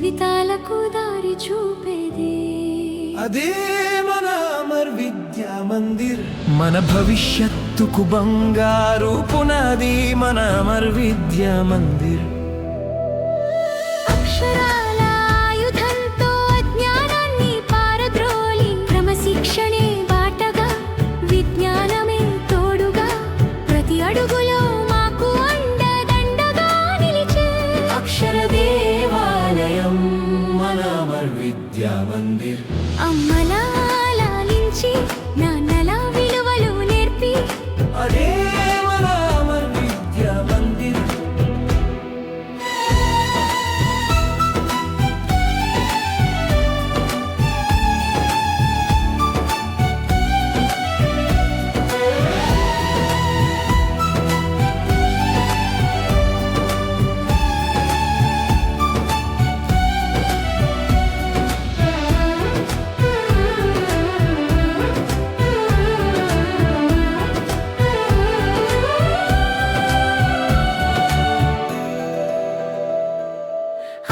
జీవితాలకు దారి చూపేది అదే మన అమర్ విద్యా మందిర్. మన భవిష్యత్తుకు బంగారు పునాది మన అమర్ విద్యా మందిర్. అక్షరాల ఆయుధంతో అజ్ఞానాన్ని పారద్రోలి క్రమశిక్షణే బాటగా విజ్ఞానమే తోడుగా ప్రతి అడుగులో మాకు అండదండగా నిలిచే అక్షర దేవాలయం మన అమర్ విద్యా మందిర్. అమ్మలా లాలించి నాన్నలా విలువలు నేర్పి అదే మన అమర్ విద్యా మందిర్.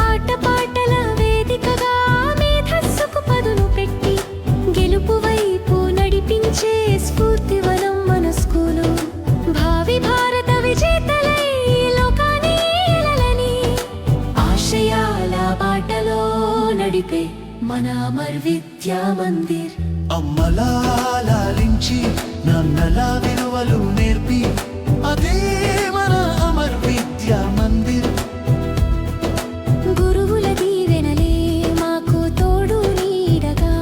ఆటపాటల వేదికగా మేధస్సుకు పదును పెట్టి గెలుపు వైపు నడిపించే స్ఫూర్తివనం మన స్కూలు. భావి భారత విజేతలై లోకాన్ని ఏలాలని ఆశయాల బాటలో నడిపే మన అమర్ విద్యా మందిర్. అమ్మలా లాలించి నాన్నలా విలువలు నేర్పి అదే మన అమర్ విద్యా మందిర్. గురువుల దీవెనలే మాకు తోడు నీడగా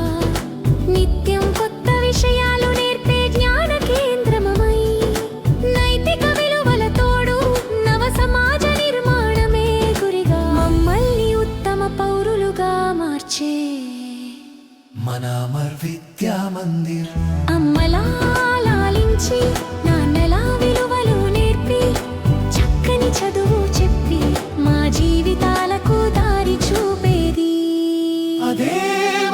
నిత్యం కొత్త విషయాలు నేర్పే జ్ఞాన కేంద్రమై నైతిక విలువల తోడు నవ సమాజ నిర్మాణమే గురిగా మమ్మల్ని ఉత్తమ పౌరులుగా మార్చే మన అమర్ విద్యా మందిర్. అమ్మలా లాలించి నాన్నలా విలువలు నేర్పి చక్కని చదువు చెప్పి మా జీవితాలకు దారి చూపేది అదే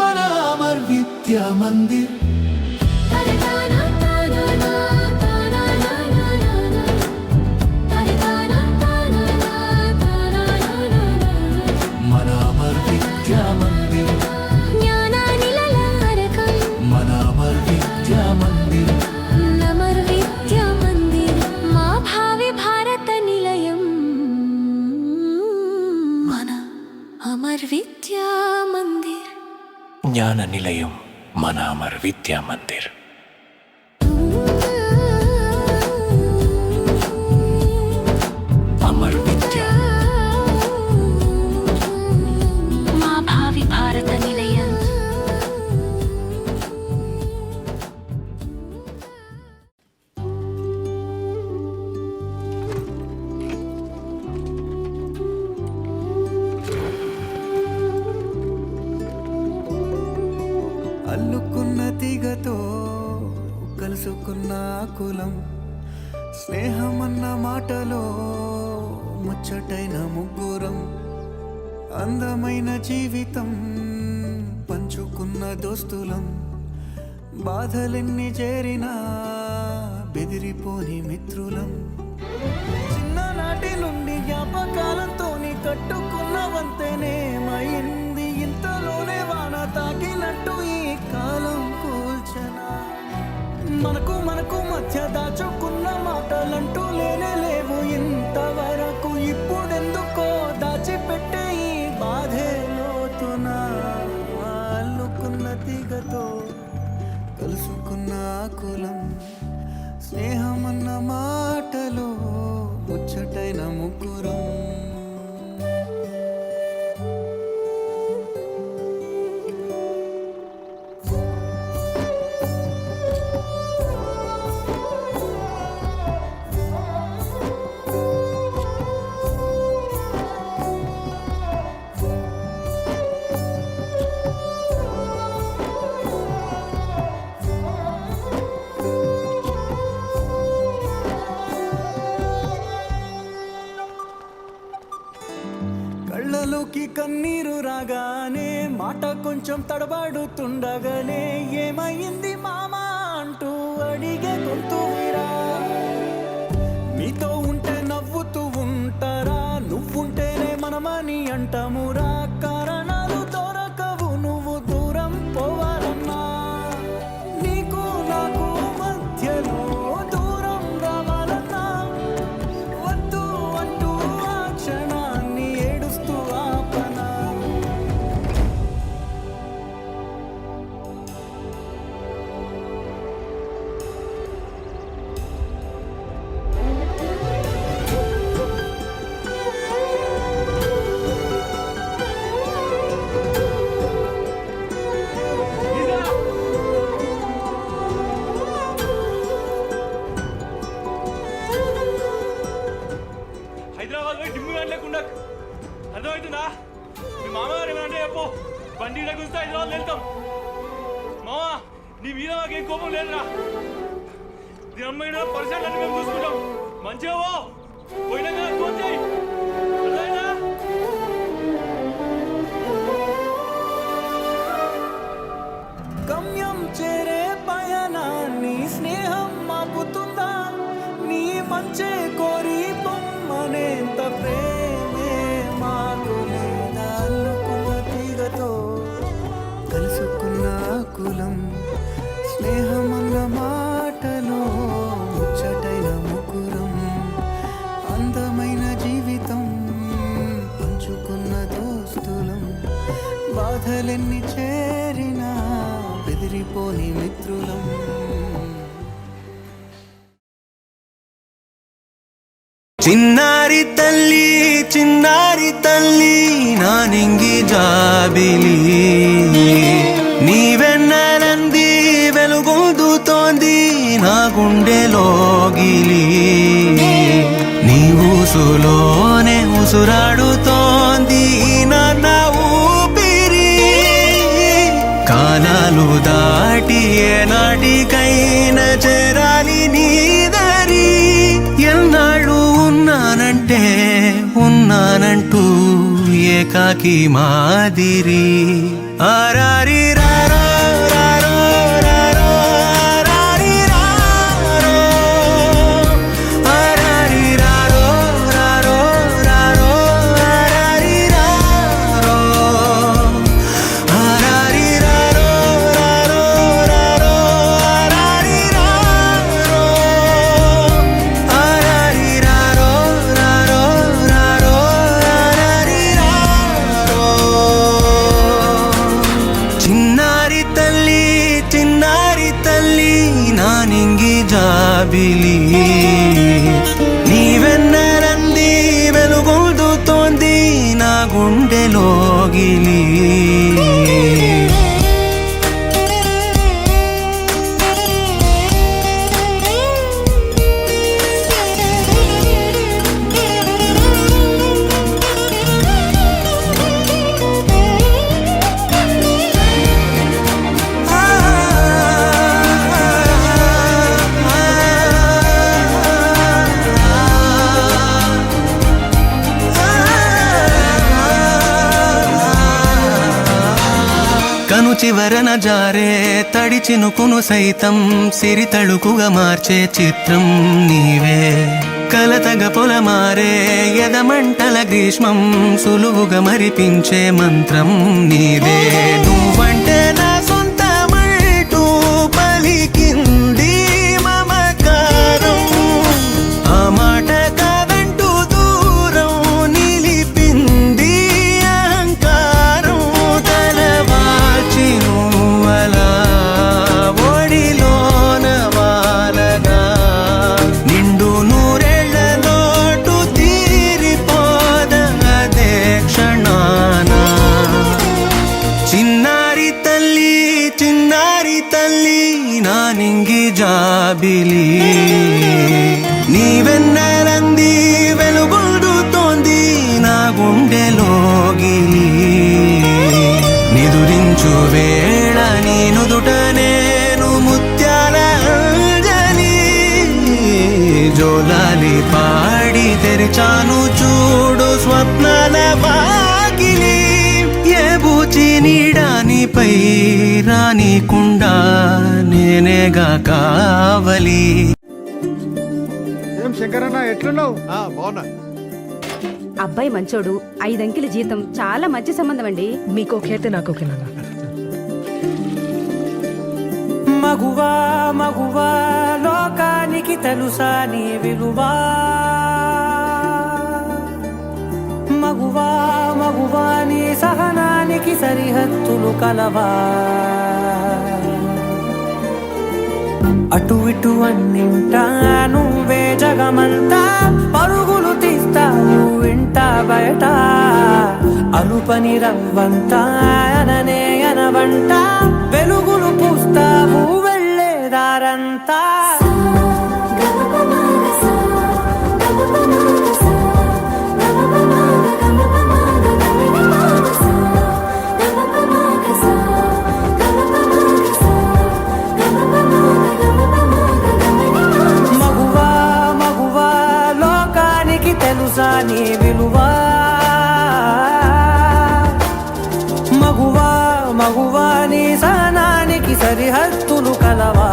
మన అమర్ విద్యా మందిర్. మన అమర్ విద్యా మందిర్. జ్ఞానానిలలారకం మన అమర్ విద్యా మందిర్. అమర్ విద్యా మందిర్ మా భావి భారత నిలయం మన అమర్ విద్యా మందిర్. జ్ఞాన నిలయం మన అమర్ విద్యా మందిర్. అమర్ విద్యా మా భావి భారత నిలయం. అల్లుకున్న తీగతో కలుసుకున్న కులం స్నేహమన్న మాటలో ముచ్చటైన ముగ్గురం అందమైన జీవితం పంచుకున్న దోస్తులం బాధలెన్ని చేరినా బెదిరిపోని మిత్రులం చిన్ననాటి నుండి జ్ఞాపకాలతోని కట్టుకున్న వంతెనేమైంది ఇంతలోనే వాన తాకినట్టు ఈ కాలం కూల్చనా మనకు మధ్య దాచుకున్న మాటలంటూ లేనే లేవు ఇంతవరకు ఇప్పుడెందుకో దాచిపెట్టే ఈ బాధే లోతున అల్లుకున్న తీగతో కలుసుకున్న కులం స్నేహమన్న మాటలో ముచ్చటైన ముగ్గురం కళ్ళలోకి కన్నీరు రాగానే మాట కొంచెం తడబడుతుండగానే ఏమైంది మామా అంటూ అడిగే గొంతు విరా మీతో ఉంటే నవ్వుతూ ఉంటారా నువ్వుంటేనే మనమని అంటామురా కారా బండి గురించి 5 రోజులు వెళ్తాం మావా. నీ మీద మాకేం కోపం లేదురా. నీ అమ్మాయిన పరిసరాలన్నీ మేము చూసుకుంటాం. మంచిగా పోయినా కదా ఫోన్ చేయి. అర్థమైందా? గమ్యం చేరే పయనాన్ని స్నేహం మాపుతుందా? నీ మంచే కోరి పొమ్మనేంత ప్రేమే మాకు లేదా? అల్లుకున్న తీగతో కలుసుకున్న కులం స్నేహమన్న మాటలో ముచ్చటైన ముకురం అందమైన జీవితం పంచుకున్న దోస్తులం బాధలెన్ని చేరినా బెదిరిపోని మిత్రులం. చిన్నారి తల్లి నా నింగి జాబిలి నీవెన్నరంది వెలుగొందుతోంది నా గుండెలోగిలి. నీ ఊసులోనే ఉసురాడుతోంది నాన్న ఊపిరి. కాలాలు దాటి ఏనాటికైనా చేరాలి నీ దారి. ఎన్నాళ్ళు ఉన్నానంటూ ఏకాకి మాదిరి. ఆరారి రారో రారో రారో ఆరారి రారో ఆరారి రారో రారో రారో ఆరారి రారో ఆరారి రారో రారో రారో ఆరారి రారో ఆరారి రారో రారో రారో ఆరారి రారో. చిన్నారి తల్లి నా నింగి జాబిలి నీవెన్నరంది వెలుగొందుతోంది నా గుండెలోగిలి. కను చివరన జారే తడి చినుకును సైతం సిరి తళుకుగా మార్చే చిత్రం నీవే. కలతగ పొలమారే ఎదమంటల గ్రీష్మం సులువుగా మరిపించే మంత్రం నీదే. నువ్వంటే నా సొంతమంటూ పలికింది మమకారం. ఆ మాట కాదంటూ దూరం నిలిపింది అహంకారం. తలవాచి నువ్వలా ఒడిలోన వాలగా నిండు నూరేళ్ల లోటు తీరిపోదదే క్షణాన. చిన్నారి తల్లి నా నింగి జాబిలి నీవెన్నరంది వెలుగొందుతోంది నా గుండెలోగిలి. నిదురించు వేళ నీ నుదుట నేను ముత్యాల అంజలి. జోలాలి పాడి తెరిచాను చూడు స్వప్నాల వాకిలి. ఏ బూచి నీడానిపై రానికుండా నేనేగా కావలి. ఏం శంకరన్న ఎట్లున్నావు? బాగున్నా. అబ్బాయి మంచోడు, 5 అంకెల జీతం, చాలా మంచి సంబంధం అండి. మీకు ఓకే అయితే నాకు ఓకే నాన్న. మగువా మగువా లోకానికి తెలుసా నీ విలువా? మగువా మగువా నీ సహనానికి సరిహద్దులు కలవా? అటు ఇటు అన్నింటా నువ్వే జగమంతా పరుగులు తీస్తావు ఇంట బయట. అలుపని రవ్వంతా అననే అనవంట వెలుగులు పూస్తావు వెళ్ళేదారంతా. మగువాని సహనానికి సరిహద్దులు కలవా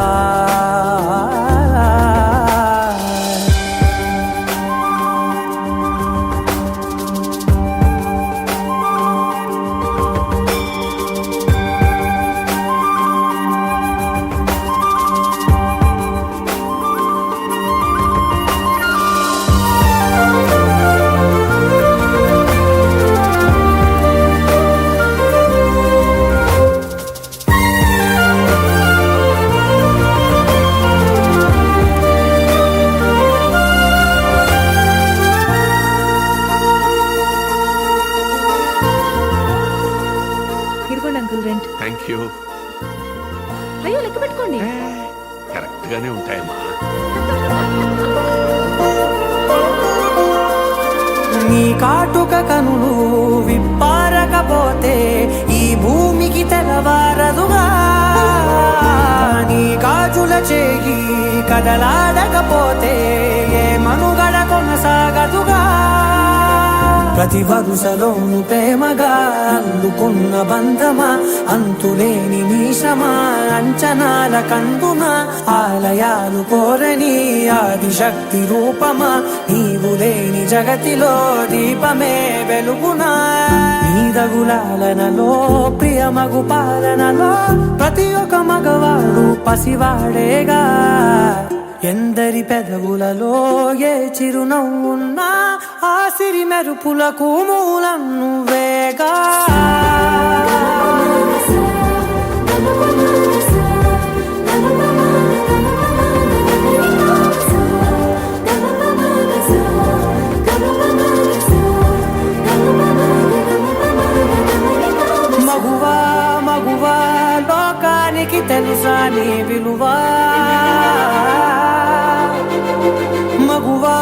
ఇదిగోండి అంకుల్ రెంట్. Thank you. అయ్యో లెక్క పెట్టుకోండి. కరెక్ట్ గానే ఉంటాయమ్మా. నీ కాటుక కనులు విప్పారకపోతే ఈ భూమికి తెలవారదుగా, నీ గాజుల చేయి కదలాడకపోతే ఏ మనుగడ కొనసాగదుగా. ప్రతి వరుసలోను ప్రేమగా అల్లుకున్న బంధమా, అంతులేని మీసమా, అంచనాల కందున ఆలయాలు కోరని ఆదిశక్తి రూపమా, నీవు లేని జగతిలో దీపమే వెలుగునా. నీదగులాలనలో ప్రియమగు పాలనలో ప్రతి ఒక్క మగవాడు పసివాడేగా. ఎందరి పెదవులలో ఏ చిరునవ్వున్నా ఆ సిరి మెరుపులకు మూలం నువ్వేగా. మగువా మగువా లోకానికి తెలుసా నీ విలువా. మగువా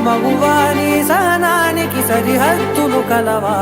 మగువా నీ సహనానికి సరిహద్దులు కలవా.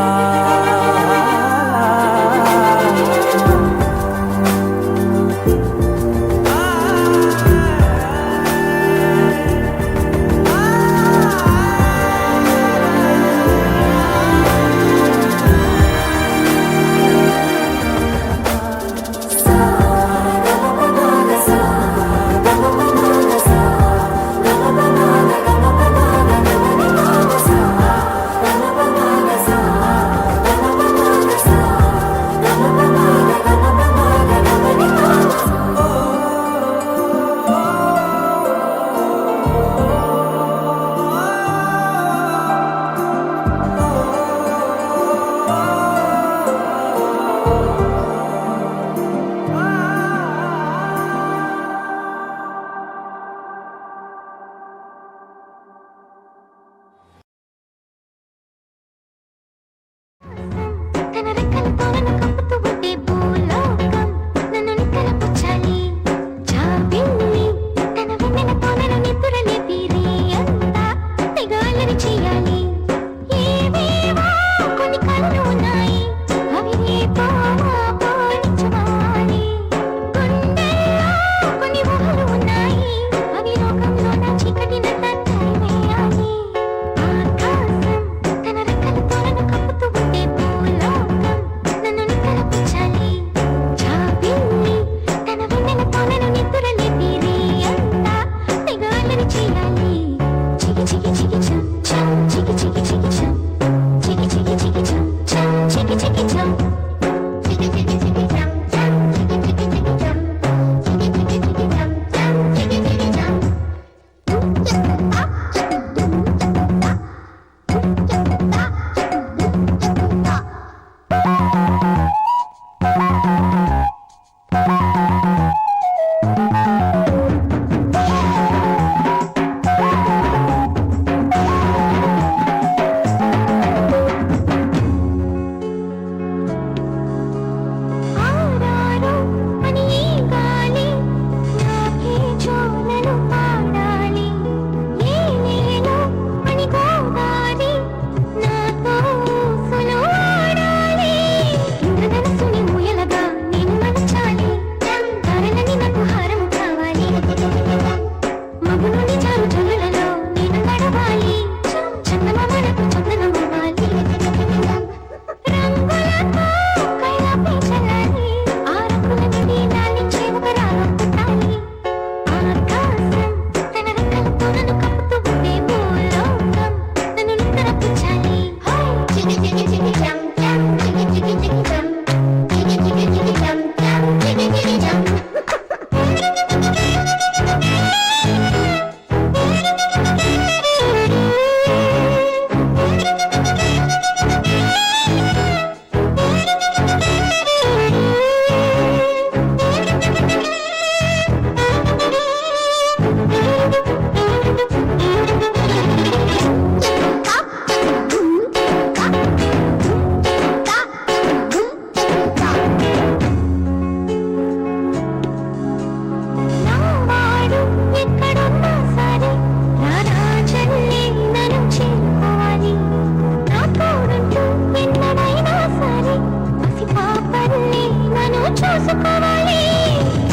చూసుకోవాలి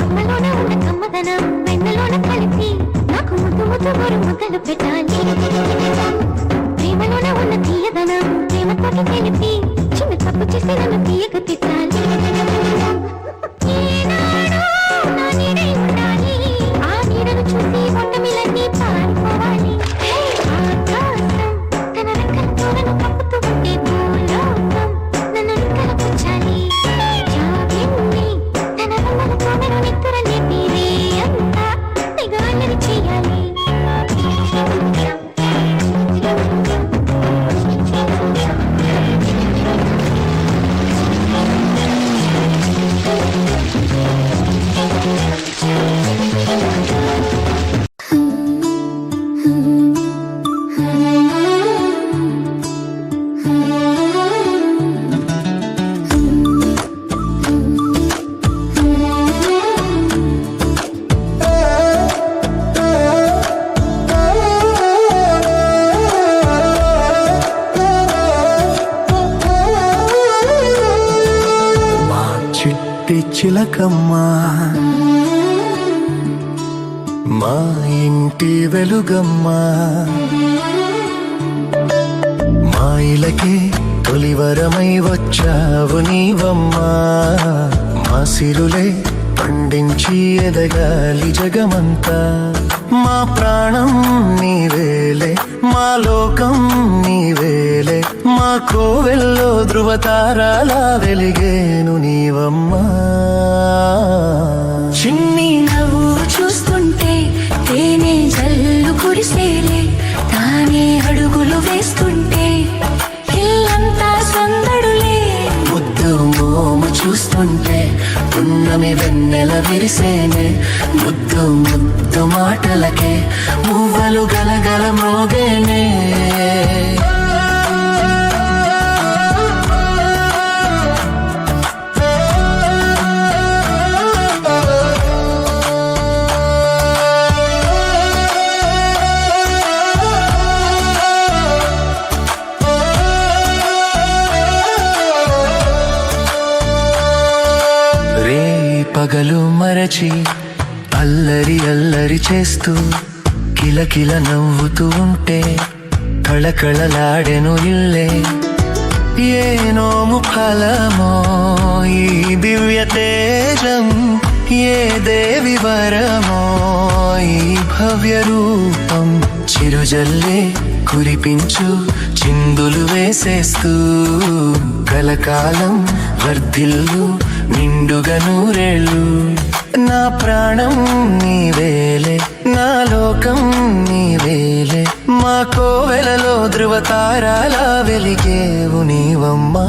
అమ్మలోన ఉన్న కమ్మదనం వెన్నలోన కలిపి నాకు ముద్దు ముద్దు గోరు ముద్దలు పెట్టాలి ప్రేమలోన ఉన్న తీయదనం ప్రేమతో తెలిపి చిన్న తప్పు చేసి నన్ను తీయక తిట్టాలి ఈనాడు నా నీడై ఉండాలి ఆ నీడను చూసి మొట్టమిలన్నీ పారిపోవాలి ఆకాశం తన రెక్కలతో నన్ను కప్పుతూ ఉంటే భూలోకం నన్ను రెక్కలపుచ్చాలి జాబిల్లి తన బొమ్మలతో నన్ను నిద్ర లేపి రే అంతా దిగాలని చేయాలి చిట్టి చిలకమ్మా మా ఇంటి వెలుగమ్మా మా ఇలకే తొలివరమై వచ్చావు నీవమ్మా మా సిరులే పండించి ఎదగాలి జగమంతా మా ప్రాణం నీవేలే మా లోకం నీవేలే మా కోవెల్లో ధృవతారాలా వెలిగేను నీవమ్మా చిన్ని నవ్వు చూస్తుంటే తేనె జల్లు కురిసేలే తానే అడుగులు వేస్తుంటే ఇల్లంతా సందడులే ముద్దు మోము చూస్తుంటే పున్నమి వెన్నెల విరిసేనే ముద్దు ముద్దు మాటలకే మువ్వలు గలగల మోగేనే పగలు మరచి అల్లరి అల్లరి చేస్తూ కిలకిల నవ్వుతూ ఉంటే కళకళలాడెను ఇల్లే ఏ నోము ఫలమో ఈ దివ్య తేజం ఏ దేవి వరమో ఈ భవ్య రూపం చిరుజల్లే కురిపించు చిందులు వేసేస్తూ కలకాలం వర్ధిల్లు నిండుగా నూరేళ్ళు నా ప్రాణం నీవేలే నా లోకం నీవేలే మా కోవెలలో ధృవతారాలా వెలిగేవు నీవమ్మా